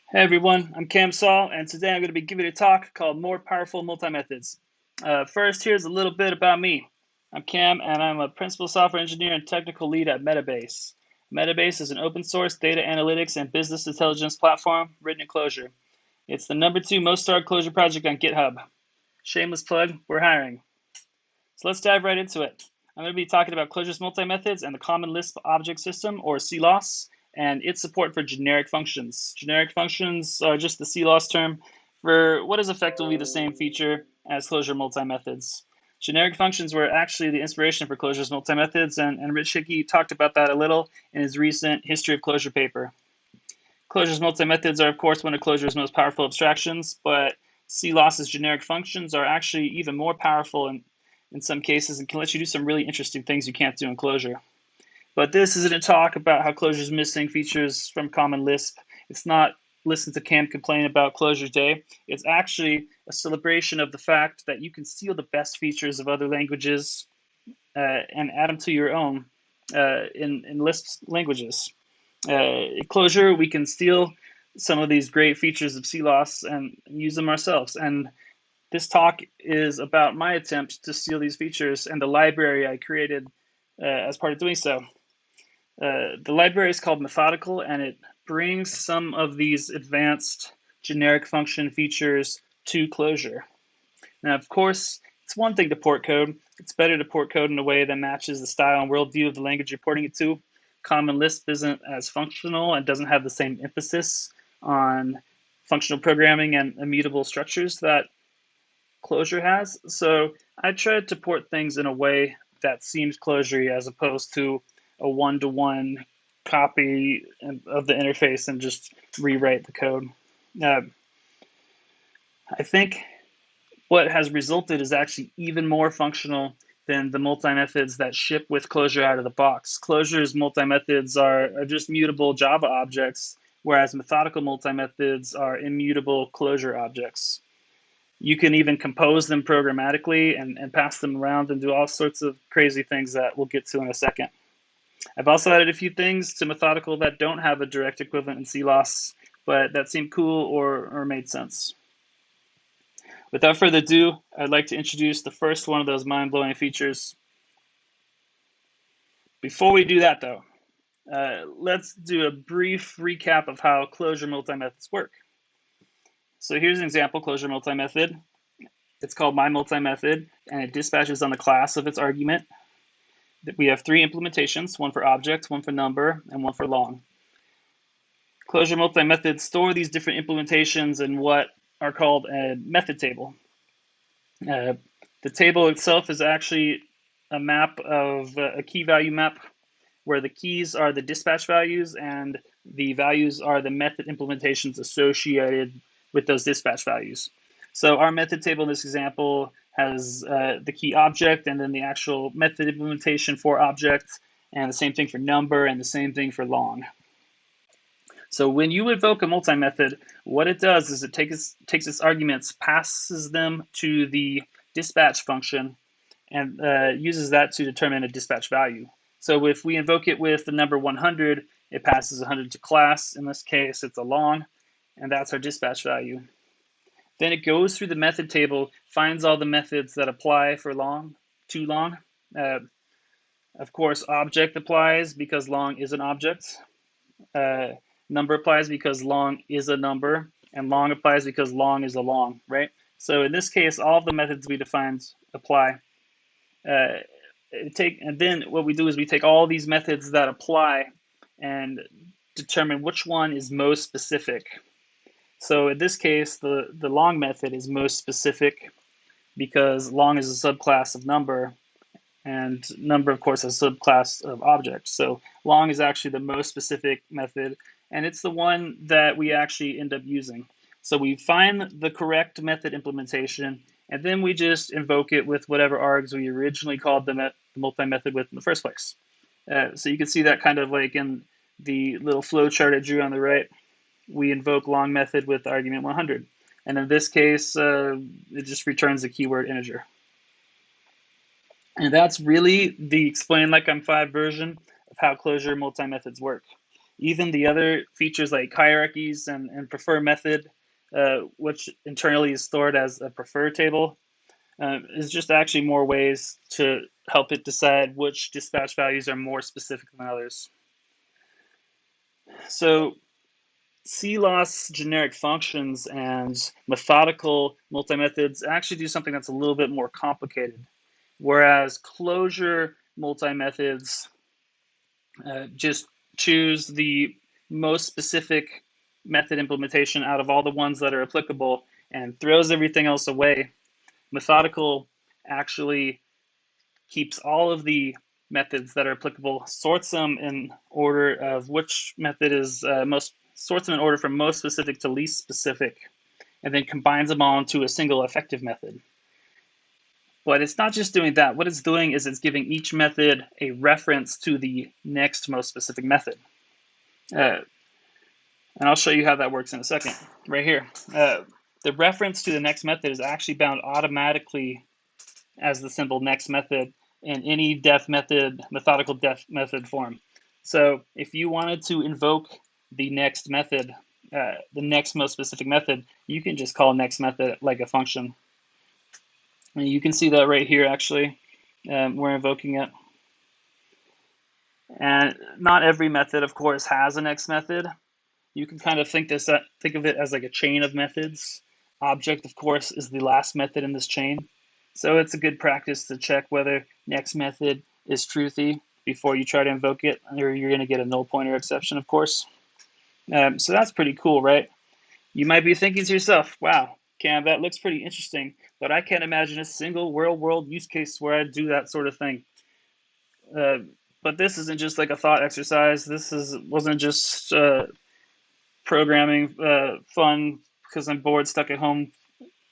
Hey everyone, I'm Saul, and today I'm going to be giving a talk called More Powerful Multi-Methods. First, here's a little bit about me. I'm Cam, and I'm a principal software engineer and technical lead at Metabase. Metabase is an open source data analytics and business intelligence platform written in Clojure. It's the #2 most starred Clojure project on GitHub. Shameless plug, we're hiring. So let's dive right into it. I'm going to be talking about Clojure's multi-methods and the Common Lisp Object System, or CLOS, and its support for generic functions. Generic functions are just the CLOS term for what is effectively the same feature as Clojure multi-methods. Generic functions were actually the inspiration for Clojure's multi-methods, and Rich Hickey talked about that a little in his recent History of Clojure paper. Clojure's multi-methods are, of course, one of Clojure's most powerful abstractions, but CLOS's generic functions are actually even more powerful in some cases and can let you do some really interesting things you can't do in Clojure. But this isn't a talk about how Clojure is missing features from Common Lisp. It's not listen to Cam complain about Clojure Day. It's actually a celebration of the fact that you can steal the best features of other languages and add them to your own in Lisp languages. In Clojure, we can steal some of these great features of CLOS and use them ourselves. And this talk is about my attempt to steal these features and the library I created as part of doing so. The library is called Methodical, and it brings some of these advanced generic function features to Clojure. Now, of course, it's one thing to port code. It's better to port code in a way that matches the style and worldview of the language you're porting it to. Common Lisp isn't as functional and doesn't have the same emphasis on functional programming and immutable structures that Clojure has. So I tried to port things in a way that seems Clojure as opposed to a one-to-one copy of the interface and just rewrite the code. I think what has resulted is actually even more functional than the multi-methods that ship with Clojure out of the box. Clojure's multi-methods are just mutable Java objects, whereas methodical multi-methods are immutable Clojure objects. You can even compose them programmatically and pass them around and do all sorts of crazy things that we'll get to in a second. I've also added a few things to Methodical that don't have a direct equivalent in CLOS, but that seemed cool or made sense. Without further ado, I'd like to introduce the first one of those mind-blowing features. Before we do that, though, let's do a brief recap of how Clojure multi-methods work. So here's an example Clojure multi-method. It's called myMultiMethod, and it dispatches on the class of its argument. We have 3 implementations, one for object, one for number, and one for long. Clojure multi-methods store these different implementations in what are called a method table. The table itself is actually a map of a key value map where the keys are the dispatch values and the values are the method implementations associated with those dispatch values. So our method table in this example has the key object and then the actual method implementation for object, and the same thing for number and the same thing for long. So when you invoke a multi-method, what it does is it takes its arguments, passes them to the dispatch function, and uses that to determine a dispatch value. So if we invoke it with the number 100, it passes 100 to class. In this case, it's a long, and that's our dispatch value. Then it goes through the method table, finds all the methods that apply for long, to long. Of course, object applies because long is an object. Number applies because long is a number, and long applies because long is a long, right? So in this case, all of the methods we defined apply. And then what we do is we take all these methods that apply and determine which one is most specific. So in this case, the long method is most specific because long is a subclass of number, and number, of course, is a subclass of object. So long is actually the most specific method, and it's the one that we actually end up using. So we find the correct method implementation, and then we just invoke it with whatever args we originally called the multi-method with in the first place. So you can see that kind of like in the little flow chart I drew on the right. We invoke long method with argument 100. And in this case, it just returns the keyword integer. And that's really the explain like I'm 5 version of how Clojure multi-methods work. Even the other features like hierarchies and prefer method, which internally is stored as a prefer table, is just actually more ways to help it decide which dispatch values are more specific than others. So CLOS generic functions and methodical multi-methods actually do something that's a little bit more complicated, whereas Clojure multi-methods just choose the most specific method implementation out of all the ones that are applicable and throws everything else away. Methodical actually keeps all of the methods that are applicable, sorts them in order of which method is sorts them in order from most specific to least specific, and then combines them all into a single effective method. But it's not just doing that. What it's doing is it's giving each method a reference to the next most specific method. And I'll show you how that works in a second, right here. The reference to the next method is actually bound automatically as the symbol next method in any def method, methodical def method form. So if you wanted to invoke the next method, the next most specific method, you can just call next method like a function. And you can see that right here, actually. We're invoking it. And not every method, of course, has a next method. You can kind of think of it as like a chain of methods. Object, of course, is the last method in this chain. So it's a good practice to check whether next method is truthy before you try to invoke it, or you're going to get a null pointer exception, of course. So that's pretty cool, right? You might be thinking to yourself, wow, Cam, that looks pretty interesting, but I can't imagine a single real-world use case where I'd do that sort of thing. But this isn't just like a thought exercise. This wasn't just programming fun because I'm bored, stuck at home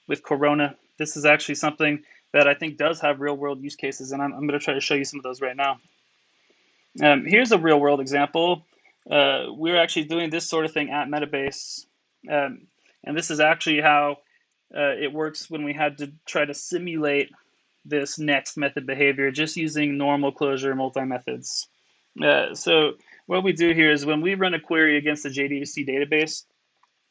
with Corona. This is actually something that I think does have real-world use cases, and I'm going to try to show you some of those right now. Here's a real-world example. We're actually doing this sort of thing at Metabase, and this is actually how it works when we had to try to simulate this next method behavior just using normal Clojure multi-methods. So what we do here is when we run a query against the JDBC database,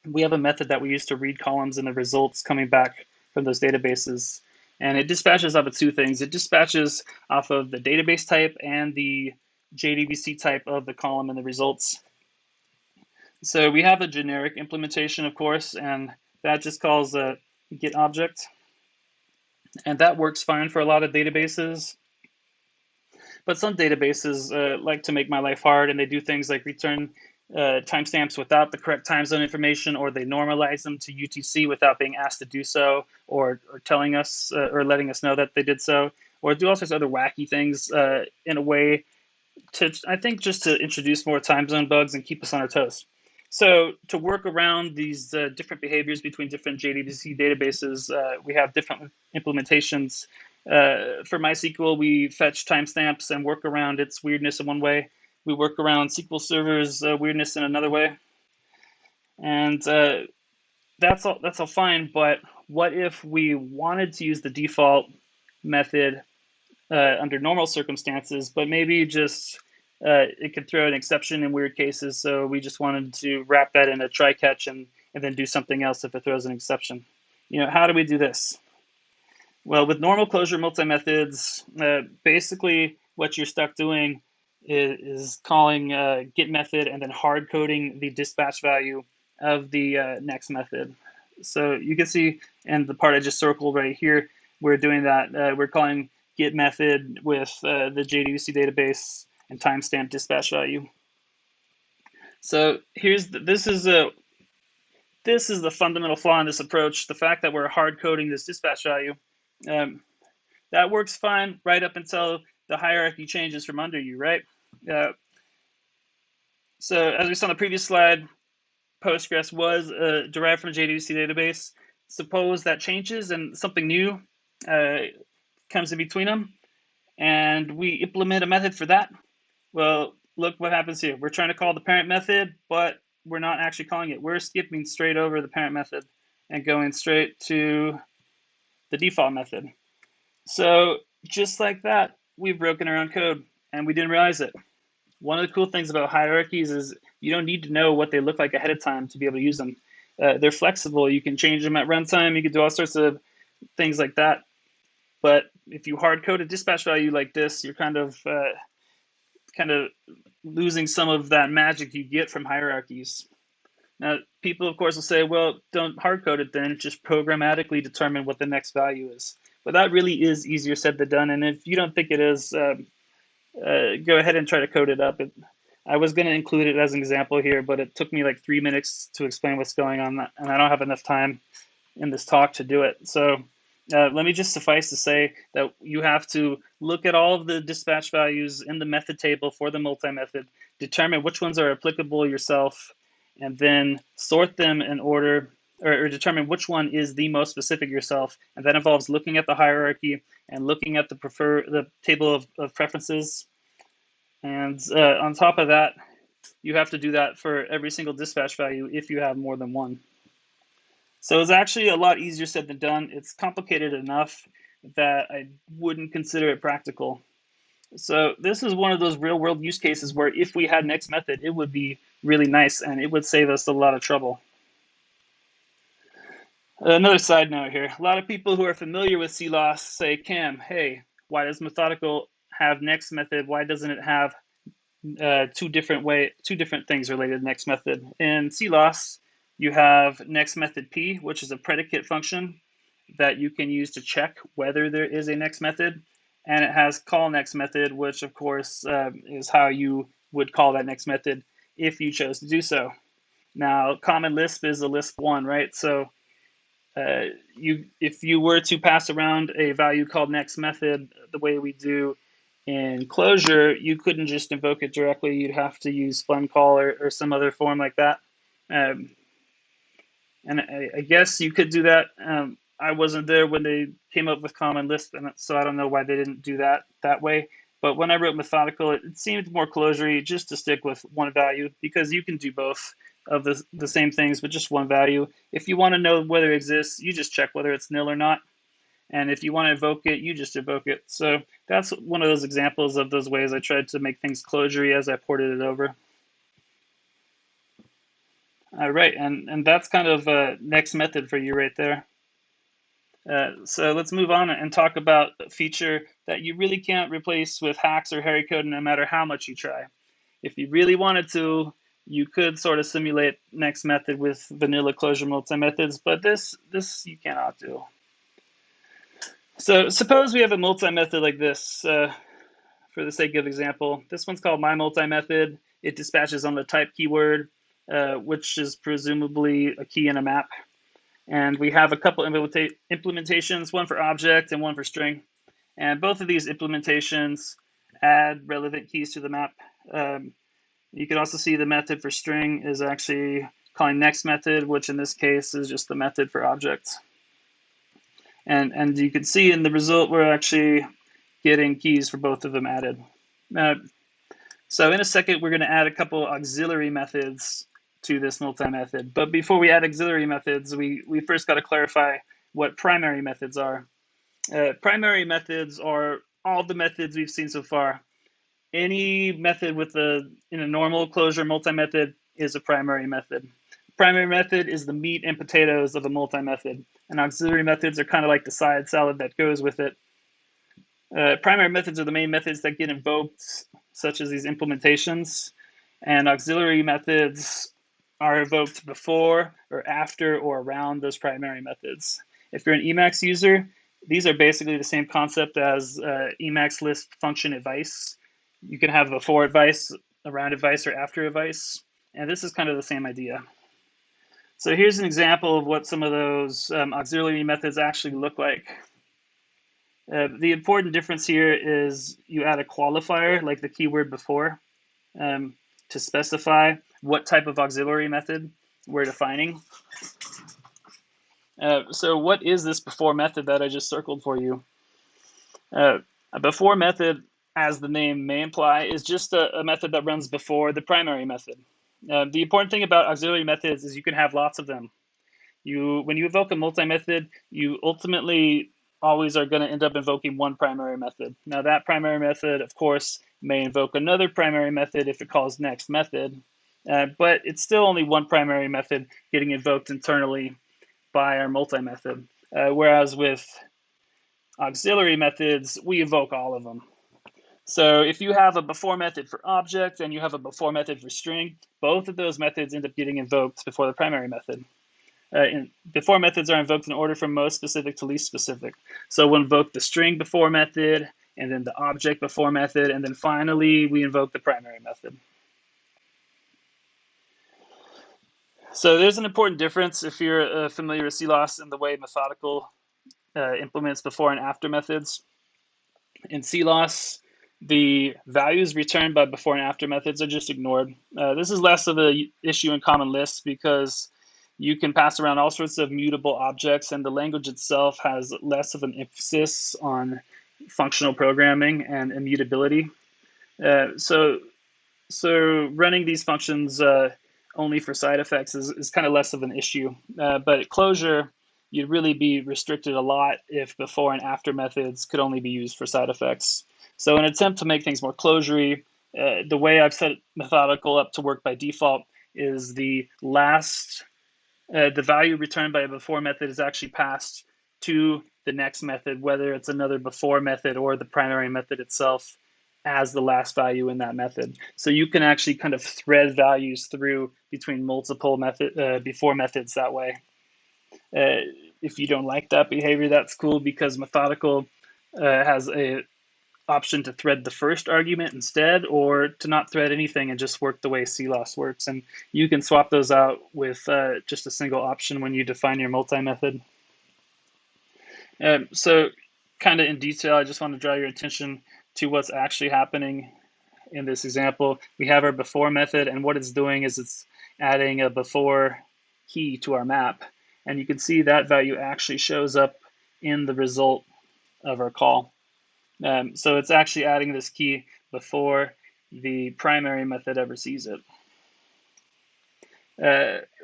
we have a method that we use to read columns and the results coming back from those databases. And it dispatches off of two things. It dispatches off of the database type and the JDBC type of the column and the results. So we have a generic implementation, of course, and that just calls a get object. And that works fine for a lot of databases. But some databases like to make my life hard, and they do things like return timestamps without the correct time zone information, or they normalize them to UTC without being asked to do so, or telling us or letting us know that they did so, or do all sorts of other wacky things in a way to, I think, just to introduce more time zone bugs and keep us on our toes. So to work around these different behaviors between different JDBC databases, we have different implementations. For MySQL, we fetch timestamps and work around its weirdness in one way. We work around SQL Server's weirdness in another way. And that's all fine, but what if we wanted to use the default method under normal circumstances, but maybe just it could throw an exception in weird cases, so we just wanted to wrap that in a try catch and then do something else if it throws an exception. How do we do this? Well, with normal Clojure multi-methods, basically what you're stuck doing is calling get method and then hard coding the dispatch value of the next method. So you can see in the part I just circled right here, we're doing that. We're calling get method with the JDBC database and timestamp dispatch value. So this is the fundamental flaw in this approach. The fact that we're hard coding this dispatch value, that works fine right up until the hierarchy changes from under you, right? So as we saw on the previous slide, Postgres was derived from a JDBC database. Suppose that changes and something new comes in between them, and we implement a method for that. Well, look what happens here. We're trying to call the parent method, but we're not actually calling it. We're skipping straight over the parent method and going straight to the default method. So just like that, we've broken our own code, and we didn't realize it. One of the cool things about hierarchies is You don't need to know what they look like ahead of time to be able to use them. They're flexible. You can change them at runtime. You can do all sorts of things like that. But if you hard code a dispatch value like this, you're kind of losing some of that magic you get from hierarchies. Now, people, of course, will say, well, don't hard code it then, just programmatically determine what the next value is. But that really is easier said than done. And if you don't think it is, go ahead and try to code it up. I was going to include it as an example here, but it took me like 3 minutes to explain what's going on, and I don't have enough time in this talk to do it. So let me just suffice to say that you have to look at all of the dispatch values in the method table for the multi-method, determine which ones are applicable yourself, and then sort them in order, or determine which one is the most specific yourself. And that involves looking at the hierarchy and looking at the table of preferences. And on top of that, you have to do that for every single dispatch value if you have more than one. So it's actually a lot easier said than done. It's complicated enough that I wouldn't consider it practical. So this is one of those real world use cases where if we had next method, it would be really nice and it would save us a lot of trouble. Another side note here. A lot of people who are familiar with CLOS say, Cam, hey, why does Methodical have next method? Why doesn't it have two different things related to next method? In CLOS, you have next method P, which is a predicate function that you can use to check whether there is a next method. And it has call next method, which of course is how you would call that next method if you chose to do so. Now, Common Lisp is a Lisp 1, right? So if you were to pass around a value called next method the way we do in Clojure, you couldn't just invoke it directly. You'd have to use fun call or some other form like that. And I guess you could do that. I wasn't there when they came up with Common Lisp, and so I don't know why they didn't do that way. But when I wrote Methodical, it seemed more Clojure just to stick with one value, because you can do both of the same things with just one value. If you want to know whether it exists, you just check whether it's nil or not. And if you want to invoke it, you just invoke it. So that's one of those examples of those ways I tried to make things Clojure as I ported it over. All right, and that's kind of a next method for you right there. So let's move on and talk about a feature that you really can't replace with hacks or hairy code no matter how much you try. If you really wanted to, you could sort of simulate next method with vanilla Clojure multi-methods, but this you cannot do. So suppose we have a multi-method like this, for the sake of example. This one's called my multi-method. It dispatches on the type keyword, which is presumably a key in a map. And we have a couple implementations, one for object and one for string. And both of these implementations add relevant keys to the map. You can also see the method for string is actually calling next method, which in this case is just the method for objects. And you can see in the result, we're actually getting keys for both of them added. So in a second, we're going to add a couple auxiliary methods to this multi-method. But before we add auxiliary methods, we first got to clarify what primary methods are. Primary methods are all the methods we've seen so far. Any method in a normal Clojure multi-method is a primary method. Primary method is the meat and potatoes of a multi-method, and auxiliary methods are kind of like the side salad that goes with it. Primary methods are the main methods that get invoked, such as these implementations, and auxiliary methods are invoked before or after or around those primary methods. If you're an Emacs user, these are basically the same concept as Emacs Lisp function advice. You can have before advice, around advice, or after advice, and this is kind of the same idea. So here's an example of what some of those auxiliary methods actually look like. The important difference here is you add a qualifier, like the keyword before, to specify what type of auxiliary method we're defining. So what is this before method that I just circled for you? A before method, as the name may imply, is just a method that runs before the primary method. The important thing about auxiliary methods is you can have lots of them. When you invoke a multi-method, you ultimately always are going to end up invoking one primary method. Now that primary method, of course, may invoke another primary method if it calls next method. but it's still only one primary method getting invoked internally by our multi-method. Whereas with auxiliary methods, we invoke all of them. So if you have a before method for object and you have a before method for string, both of those methods end up getting invoked before the primary method. Before methods are invoked in order from most specific to least specific. So we'll invoke the string before method, and then the object before method, and then finally we invoke the primary method. So there's an important difference if you're familiar with CLOS and the way Methodical implements before and after methods. In CLOS, the values returned by before and after methods are just ignored. This is less of an issue in Common Lisp because you can pass around all sorts of mutable objects, and the language itself has less of an emphasis on functional programming and immutability. So running these functions only for side effects is kind of less of an issue. But at Clojure, you'd really be restricted a lot if before and after methods could only be used for side effects. So in an attempt to make things more Clojure-y, the way I've set Methodical up to work by default is the value returned by a before method is actually passed to the next method, whether it's another before method or the primary method itself as the last value in that method. So you can actually kind of thread values through between multiple before methods that way. If you don't like that behavior, that's cool, because Methodical has a option to thread the first argument instead, or to not thread anything and just work the way CLOS works. And you can swap those out with just a single option when you define your multi-method. So kind of in detail, I just want to draw your attention to what's actually happening in this example. We have our before method, and what it's doing is it's adding a before key to our map. And you can see that value actually shows up in the result of our call. So it's actually adding this key before the primary method ever sees it.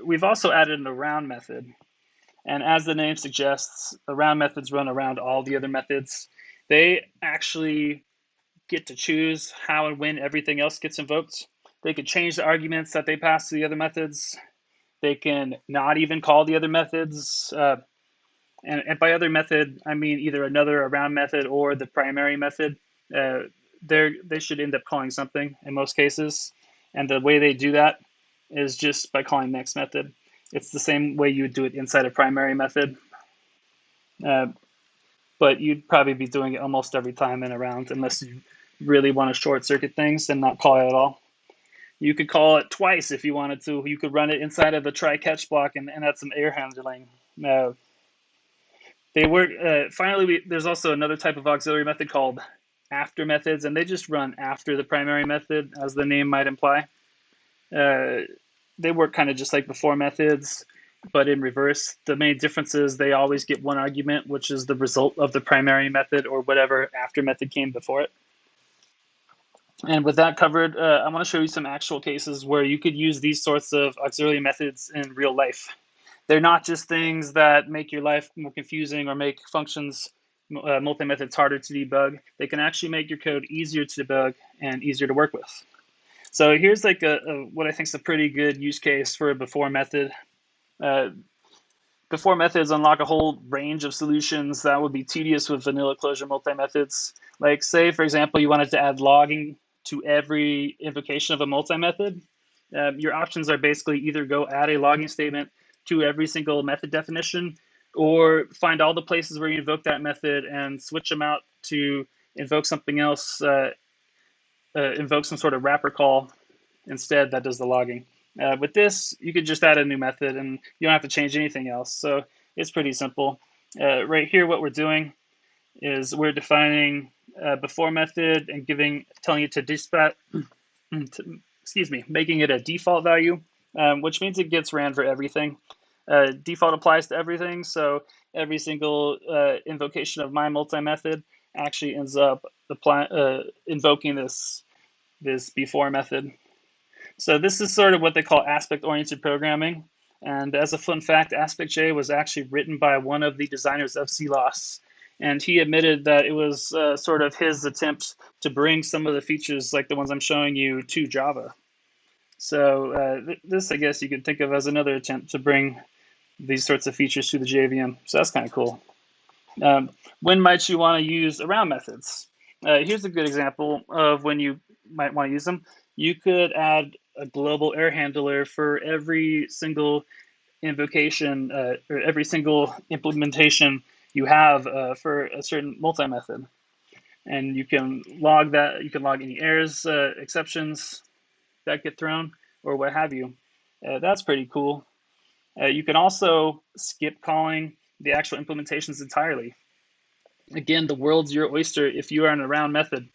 We've also added an around method. And as the name suggests, around methods run around all the other methods. They actually get to choose how and when everything else gets invoked. They could change the arguments that they pass to the other methods. They can not even call the other methods. And by other method, I mean either another around method or the primary method. They should end up calling something in most cases. And the way they do that is just by calling next method. It's the same way you would do it inside a primary method. But you'd probably be doing it almost every time in a round, unless you really want to short circuit things and not call it at all. You could call it twice if you wanted to. You could run it inside of the try catch block and add some error handling. They work. Finally, there's also another type of auxiliary method called after methods, and they just run after the primary method, as the name might imply. They work kind of just like before methods, but in reverse. The main difference is they always get one argument, which is the result of the primary method or whatever after method came before it. And with that covered, I want to show you some actual cases where you could use these sorts of auxiliary methods in real life. They're not just things that make your life more confusing or make functions, multi-methods harder to debug. They can actually make your code easier to debug and easier to work with. So here's like what I think is a pretty good use case for a before method. Before methods unlock a whole range of solutions that would be tedious with vanilla Clojure multi-methods. Like, say, for example, you wanted to add logging to every invocation of a multi-method. Your options are basically either go add a logging statement to every single method definition, or find all the places where you invoke that method and switch them out to invoke something else, invoke some sort of wrapper call instead that does the logging. With this, you could just add a new method and you don't have to change anything else. So it's pretty simple. Right here, what we're doing is we're defining a before method and telling it to dispatch, making it a default value, which means it gets ran for everything. Default applies to everything, so every single invocation of my multi-method actually ends up invoking this before method. So this is sort of what they call aspect-oriented programming. And as a fun fact, AspectJ was actually written by one of the designers of CLOS. And he admitted that it was sort of his attempt to bring some of the features like the ones I'm showing you to Java. So this, I guess, you could think of as another attempt to bring these sorts of features to the JVM. So that's kind of cool. When might you want to use around methods? Here's a good example of when you might want to use them. You could add a global error handler for every single invocation or every single implementation you have for a certain multi-method. And you can log that. You can log any errors, exceptions that get thrown, or what have you. That's pretty cool. You can also skip calling the actual implementations entirely. Again, the world's your oyster if you are an around method.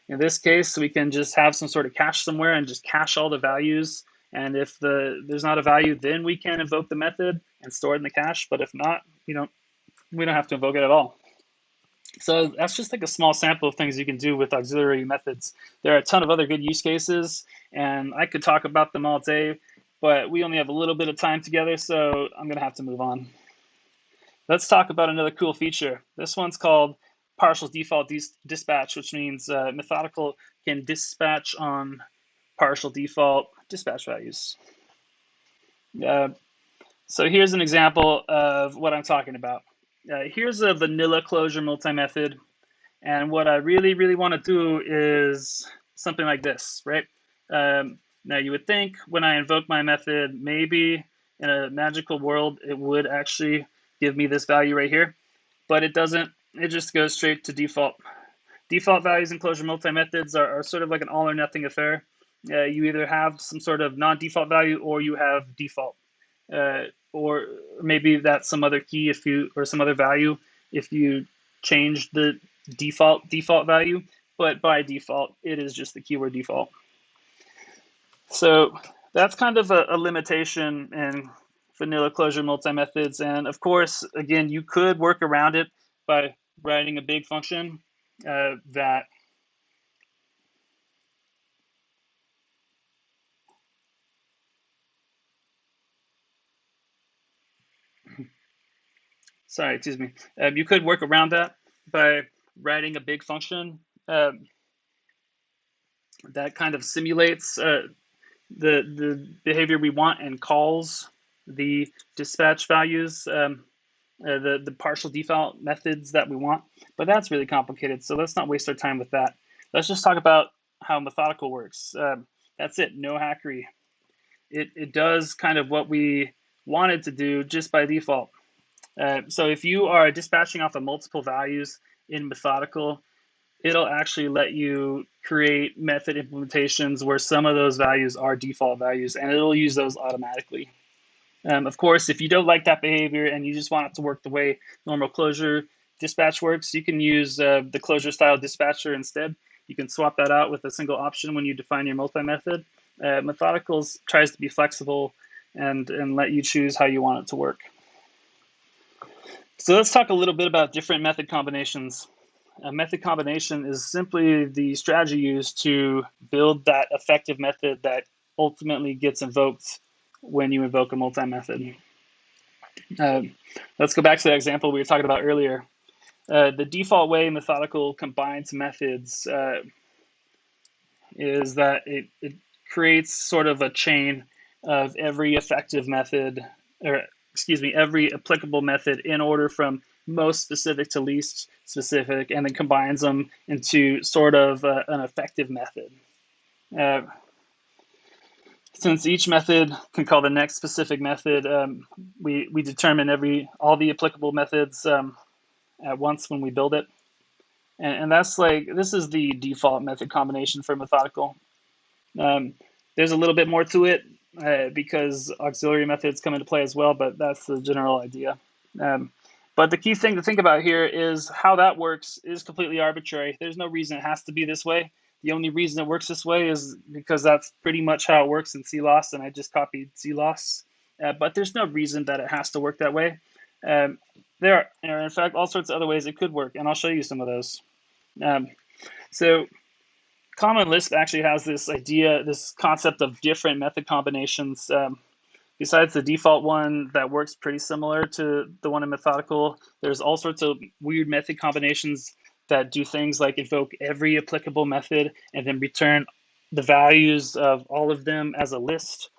In this case, we can just have some sort of cache somewhere and just cache all the values. And if there's not a value, then we can invoke the method and store it in the cache. But if not, we don't have to invoke it at all. So that's just like a small sample of things you can do with auxiliary methods. There are a ton of other good use cases, and I could talk about them all day, but we only have a little bit of time together, so I'm going to have to move on. Let's talk about another cool feature. This one's called partial default dispatch, which means Methodical can dispatch on partial default dispatch values. So here's an example of what I'm talking about. Here's a vanilla Clojure multi-method, and what I really, really want to do is something like this, right? Now you would think when I invoke my method, maybe in a magical world, it would actually give me this value right here, but it doesn't. It just goes straight to default. Default values in Clojure multi-methods are sort of like an all or nothing affair. You either have some sort of non-default value or you have default. Or maybe that's some other key or some other value if you change the default value, but by default, it is just the keyword default. So that's kind of a limitation in vanilla Clojure multi-methods. And of course, again, you could work around it by writing a big function that sorry, excuse me. You could work around that by writing a big function that kind of simulates the behavior we want and calls the dispatch values, the partial default methods that we want. But that's really complicated, so let's not waste our time with that. Let's just talk about how Methodical works. That's it, no hackery. It does kind of what we wanted to do just by default. So if you are dispatching off of multiple values in Methodical, it'll actually let you create method implementations where some of those values are default values, and it'll use those automatically. Of course, if you don't like that behavior and you just want it to work the way normal Clojure dispatch works, you can use the Clojure style dispatcher instead. You can swap that out with a single option when you define your multi-method. Methodical tries to be flexible and let you choose how you want it to work. So let's talk a little bit about different method combinations. A method combination is simply the strategy used to build that effective method that ultimately gets invoked when you invoke a multi-method. Let's go back to the example we were talking about earlier. The default way Methodical combines methods is that it creates sort of a chain of every effective method, or excuse me, every applicable method in order from most specific to least specific, and then combines them into sort of an effective method. Since each method can call the next specific method, we determine all the applicable methods at once when we build it. And that's this is the default method combination for Methodical. There's a little bit more to it because auxiliary methods come into play as well, but that's the general idea. But the key thing to think about here is how that works is completely arbitrary. There's no reason it has to be this way. The only reason it works this way is because that's pretty much how it works in CLOS, and I just copied CLOS. But there's no reason that it has to work that way. There are, in fact, all sorts of other ways it could work, and I'll show you some of those. So Common Lisp actually has this idea, this concept of different method combinations. Besides the default one that works pretty similar to the one in Methodical, there's all sorts of weird method combinations that do things like invoke every applicable method and then return the values of all of them as a list,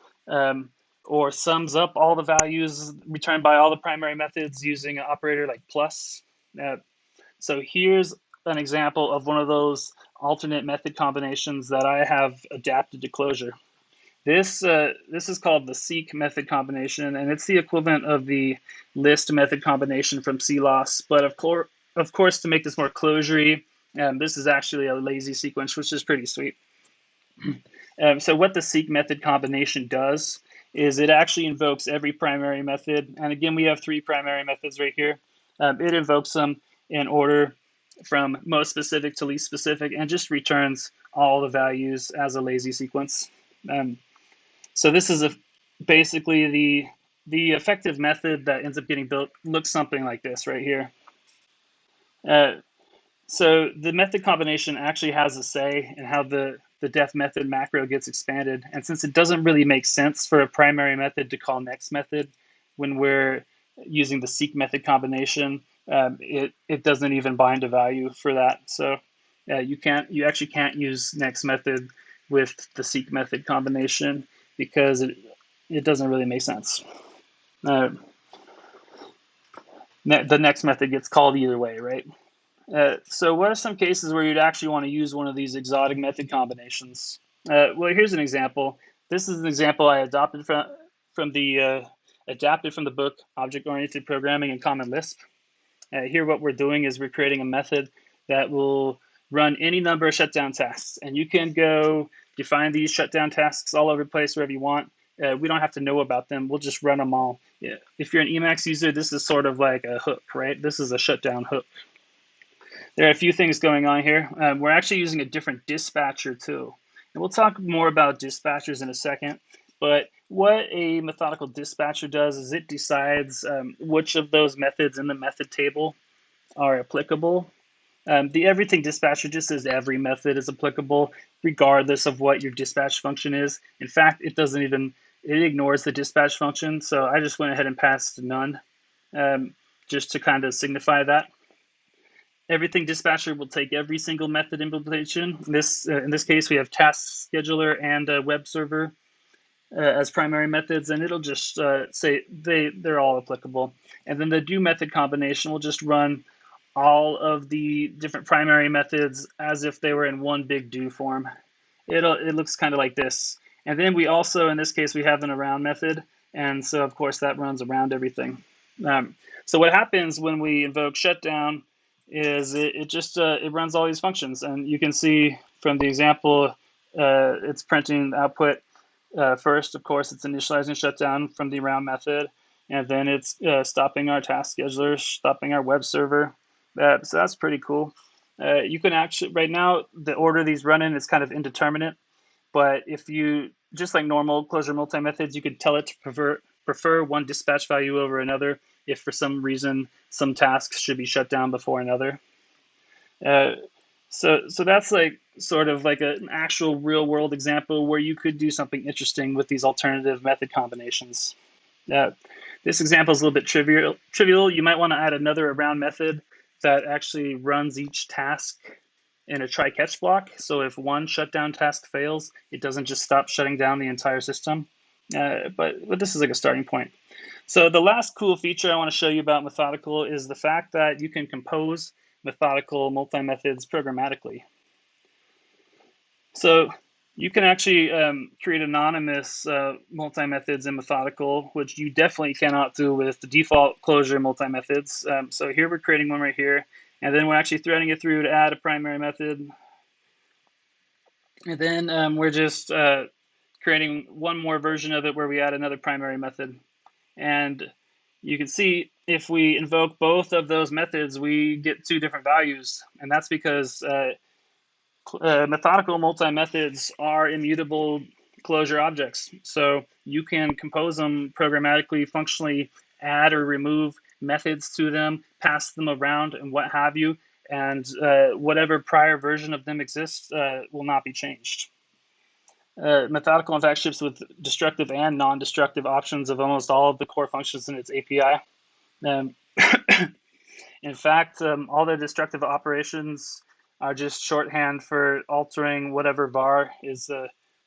or sums up all the values returned by all the primary methods using an operator like plus. So here's an example of one of those alternate method combinations that I have adapted to Clojure. This is called the seek method combination, and it's the equivalent of the list method combination from CLOS. But of course, to make this more Clojure, this is actually a lazy sequence, which is pretty sweet. So what the seek method combination does is it actually invokes every primary method. And again, we have 3 primary methods right here. It invokes them in order from most specific to least specific and just returns all the values as a lazy sequence. So this is basically the effective method that ends up getting built looks something like this right here. So the method combination actually has a say in how the def method macro gets expanded. And since it doesn't really make sense for a primary method to call next method when we're using the seek method combination, it doesn't even bind a value for that. So you actually can't use next method with the seek method combination because it doesn't really make sense. The next method gets called either way, right? So what are some cases where you'd actually want to use one of these exotic method combinations? Well, here's an example. This is an example I adapted from the book Object-Oriented Programming in Common Lisp. Here what we're doing is we're creating a method that will run any number of shutdown tasks. And you can go define these shutdown tasks all over the place wherever you want. We don't have to know about them. We'll just run them all. Yeah. If you're an Emacs user, this is sort of like a hook, right? This is a shutdown hook. There are a few things going on here. We're actually using a different dispatcher too. And we'll talk more about dispatchers in a second. But what a methodical dispatcher does is it decides which of those methods in the method table are applicable. The everything dispatcher just says every method is applicable regardless of what your dispatch function is. In fact, it ignores the dispatch function. So I just went ahead and passed none just to kind of signify that. Everything dispatcher will take every single method implementation. In this case, we have task scheduler and a web server as primary methods, and it'll just say they're all applicable. And then the do method combination will just run all of the different primary methods as if they were in one big do form. It looks kind of like this. And then we also, in this case, we have an around method, and so of course that runs around everything. So what happens when we invoke shutdown is it runs all these functions, and you can see from the example it's printing output first. Of course, it's initializing shutdown from the around method, and then it's stopping our task scheduler, stopping our web server. So that's pretty cool. You can actually, right now, the order these run in is kind of indeterminate, but if you, just like normal Clojure multi-methods, you could tell it to prefer one dispatch value over another if for some reason some tasks should be shut down before another. So that's like sort of like an actual real world example where you could do something interesting with these alternative method combinations. This example is a little bit trivial. You might want to add another around method that actually runs each task in a try-catch block. So if one shutdown task fails, it doesn't just stop shutting down the entire system. But this is like a starting point. So the last cool feature I want to show you about Methodical is the fact that you can compose Methodical multi-methods programmatically. So you can actually create anonymous multi-methods in Methodical, which you definitely cannot do with the default Clojure multi-methods. So here we're creating one right here, and then we're actually threading it through to add a primary method. And then we're just creating one more version of it where we add another primary method. And you can see if we invoke both of those methods, we get 2 different values. And that's because methodical multi-methods are immutable Clojure objects. So you can compose them programmatically, functionally, add or remove methods to them, pass them around, and what have you. And whatever prior version of them exists will not be changed. Methodical, in fact, ships with destructive and non-destructive options of almost all of the core functions in its API. In fact, all the destructive operations are just shorthand for altering whatever var is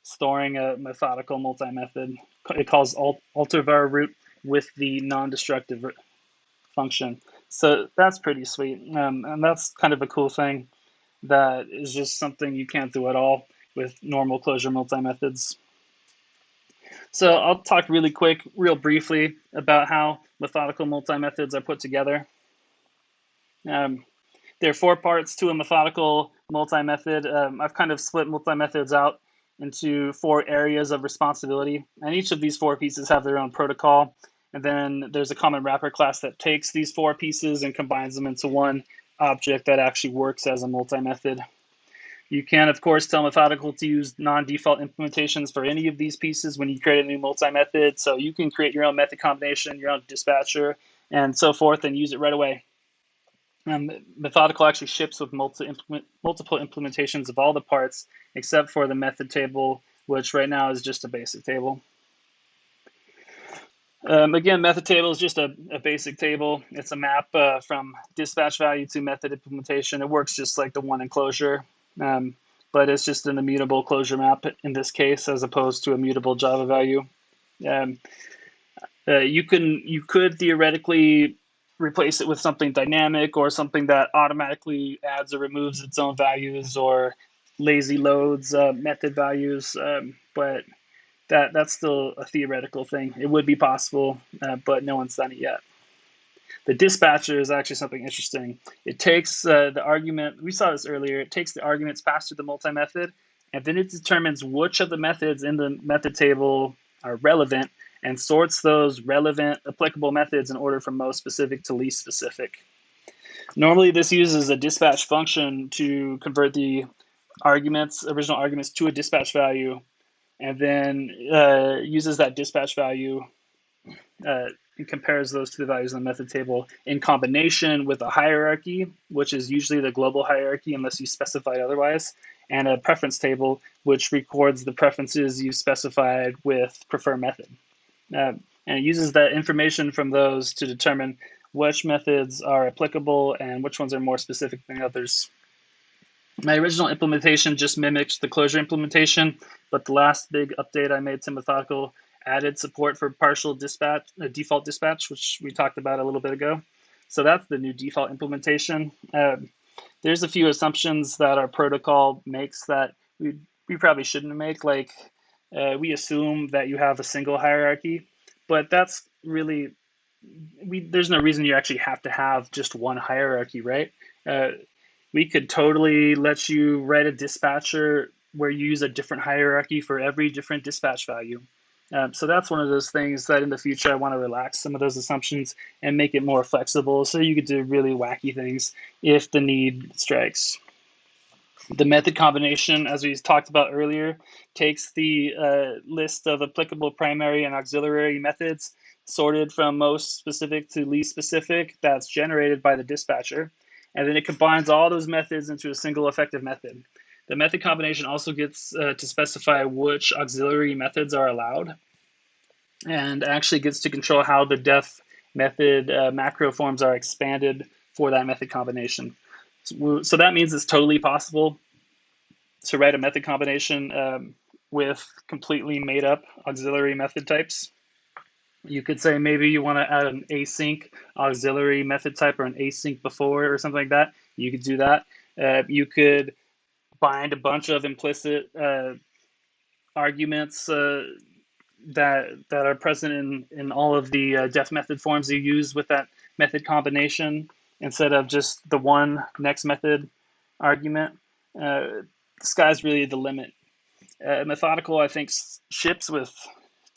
storing a methodical multi-method. It calls alter var root with the non-destructive function. So that's pretty sweet. And that's kind of a cool thing that is just something you can't do at all with normal Clojure multi-methods. So I'll talk really quick, real briefly, about how methodical multi-methods are put together. There are 4 parts to a methodical multi-method. I've kind of split multi-methods out into 4 areas of responsibility, and each of these 4 pieces have their own protocol. And then there's a common wrapper class that takes these 4 pieces and combines them into one object that actually works as a multi-method. You can, of course, tell Methodical to use non-default implementations for any of these pieces when you create a new multi-method. So you can create your own method combination, your own dispatcher, and so forth, and use it right away. Methodical actually ships with multiple implementations of all the parts, except for the method table, which right now is just a basic table. Again, method table is just a basic table. It's a map from dispatch value to method implementation. It works just like the one in Clojure, but it's just an immutable Clojure map in this case, as opposed to a mutable Java value. You could theoretically replace it with something dynamic or something that automatically adds or removes its own values or lazy loads method values, but that's still a theoretical thing. It would be possible, but no one's done it yet. The dispatcher is actually something interesting. It takes the argument, we saw this earlier, it takes the arguments passed through the multi-method, and then it determines which of the methods in the method table are relevant and sorts those relevant applicable methods in order from most specific to least specific. Normally, this uses a dispatch function to convert the original arguments to a dispatch value, and then uses that dispatch value and compares those to the values in the method table in combination with a hierarchy, which is usually the global hierarchy unless you specify otherwise, and a preference table, which records the preferences you specified with prefer method. And it uses that information from those to determine which methods are applicable and which ones are more specific than others. My original implementation just mimics the Clojure implementation, but the last big update I made to Methodical added support for partial dispatch, default dispatch, which we talked about a little bit ago. So that's the new default implementation. There's a few assumptions that our protocol makes that we probably shouldn't make, like we assume that you have a single hierarchy, but that's really, there's no reason you actually have to have just one hierarchy, right? We could totally let you write a dispatcher where you use a different hierarchy for every different dispatch value. So that's one of those things that in the future I want to relax some of those assumptions and make it more flexible so you could do really wacky things if the need strikes. The method combination, as we talked about earlier, takes the list of applicable primary and auxiliary methods sorted from most specific to least specific that's generated by the dispatcher. And then it combines all those methods into a single effective method. The method combination also gets to specify which auxiliary methods are allowed, and actually gets to control how the def method macro forms are expanded for that method combination. So that means it's totally possible to write a method combination with completely made up auxiliary method types. You could say maybe you want to add an async auxiliary method type or an async before or something like that. You could do that. You could bind a bunch of implicit arguments that are present in all of the def method forms you use with that method combination instead of just the one next method argument. The sky's really the limit. Methodical, I think, ships with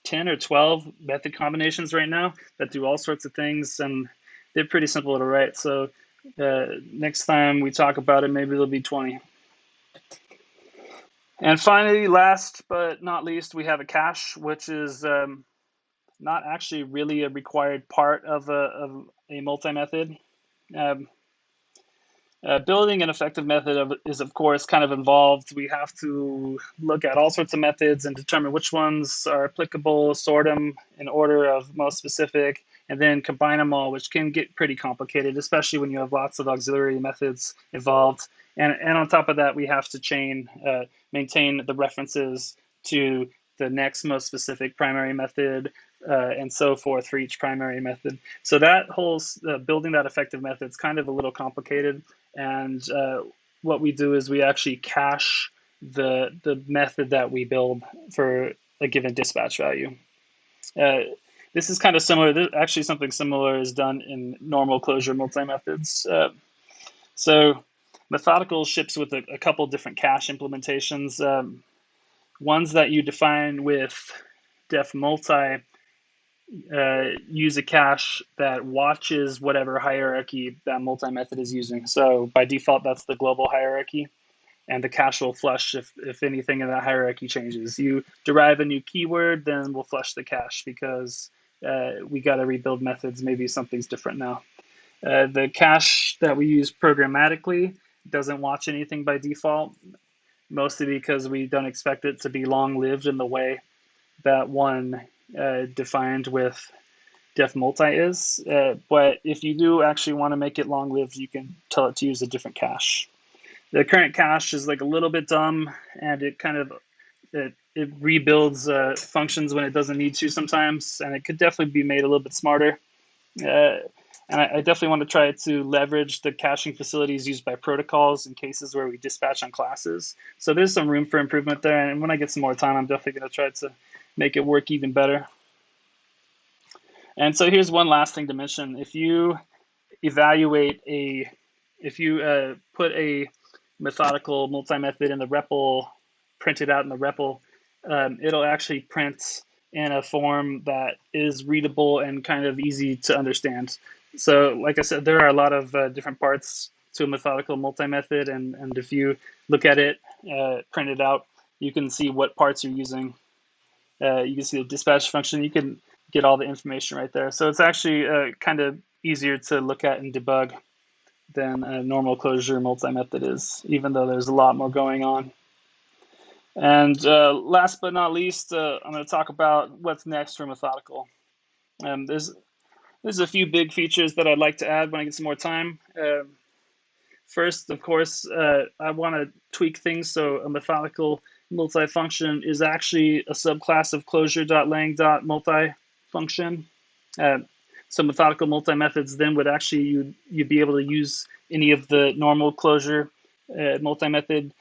10 or 12 method combinations right now that do all sorts of things, and they're pretty simple to write. So next time we talk about it, maybe there'll be 20. And finally, last but not least, we have a cache, which is not actually really a required part of a multi-method. Building an effective method is, of course, kind of involved. We have to look at all sorts of methods and determine which ones are applicable, sort them in order of most specific, and then combine them all, which can get pretty complicated, especially when you have lots of auxiliary methods involved. And on top of that, we have to maintain the references to the next most specific primary method, and so forth for each primary method. So that whole building that effective method is kind of a little complicated. And what we do is we actually cache the method that we build for a given dispatch value. This is kind of similar. Actually, something similar is done in normal Clojure multi-methods. So Methodical ships with a couple different cache implementations. Ones that you define with def multi use a cache that watches whatever hierarchy that multi-method is using. So by default, that's the global hierarchy, and the cache will flush if anything in that hierarchy changes. You derive a new keyword, then we'll flush the cache because we got to rebuild methods. Maybe something's different now. The cache that we use programmatically doesn't watch anything by default, mostly because we don't expect it to be long-lived in the way that one defined with def multi is. But if you do actually want to make it long-lived, you can tell it to use a different cache. The current cache is like a little bit dumb, and it kind of it rebuilds functions when it doesn't need to sometimes, and it could definitely be made a little bit smarter. And I definitely want to try to leverage the caching facilities used by protocols in cases where we dispatch on classes. So there's some room for improvement there, and when I get some more time, I'm definitely going to try to make it work even better. And so here's one last thing to mention. If you put a methodical multi-method in the REPL, print it out in the REPL, it'll actually print in a form that is readable and kind of easy to understand. So like I said, there are a lot of different parts to a methodical multi-method, and if you look at it, print it out, you can see what parts you're using. You can see the dispatch function. You can get all the information right there. So it's actually kind of easier to look at and debug than a normal Clojure multi-method is, even though there's a lot more going on. And last but not least, I'm going to talk about what's next for Methodical. There's a few big features that I'd like to add when I get some more time. First, of course, I want to tweak things so a Methodical multifunction is actually a subclass of Clojure.lang.multifunction. So Methodical multi-methods then would actually, you'd be able to use any of the normal Clojure multi-method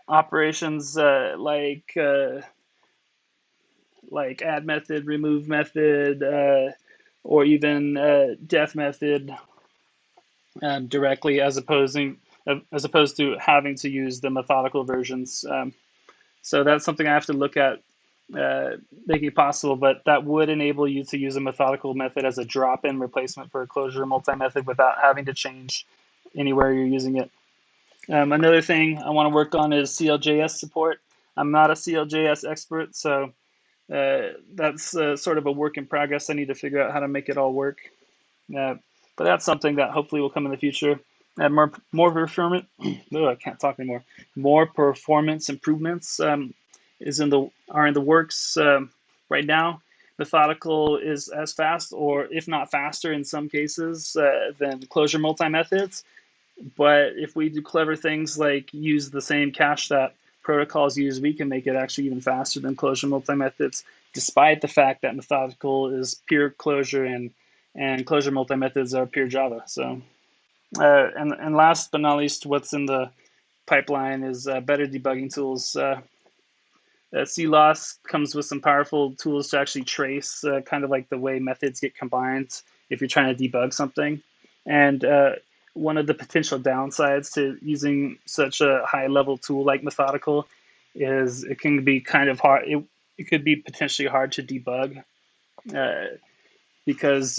operations like add method, remove method, or even def method directly, as opposed to having to use the Methodical versions. So that's something I have to look at making it possible, but that would enable you to use a Methodical method as a drop-in replacement for a Clojure multi-method without having to change anywhere you're using it. Another thing I want to work on is CLJS support. I'm not a CLJS expert, so that's sort of a work in progress. I need to figure out how to make it all work. But that's something that hopefully will come in the future. And more performance. I can't talk anymore. More performance improvements are in the works right now. Methodical is as fast, or if not faster in some cases, than Clojure multi-methods. But if we do clever things like use the same cache that protocols use, we can make it actually even faster than Clojure multi-methods, despite the fact that Methodical is pure Clojure and Clojure multi-methods are pure Java. So, and last but not least, what's in the pipeline is better debugging tools. CLOS comes with some powerful tools to actually trace, kind of like the way methods get combined if you're trying to debug something. And one of the potential downsides to using such a high-level tool like Methodical is it can be kind of hard. It could be potentially hard to debug because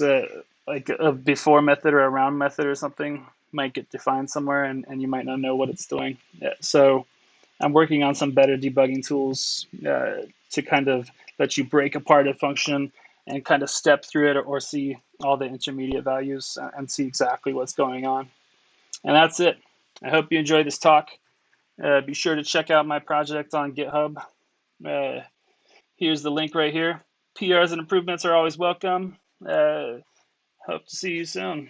like a before method or a around method or something might get defined somewhere, and you might not know what it's doing. So I'm working on some better debugging tools to kind of let you break apart a function and kind of step through it or see all the intermediate values and see exactly what's going on. And that's it. I hope you enjoyed this talk. Be sure to check out my project on GitHub. Here's the link right here. PRs and improvements are always welcome. Hope to see you soon.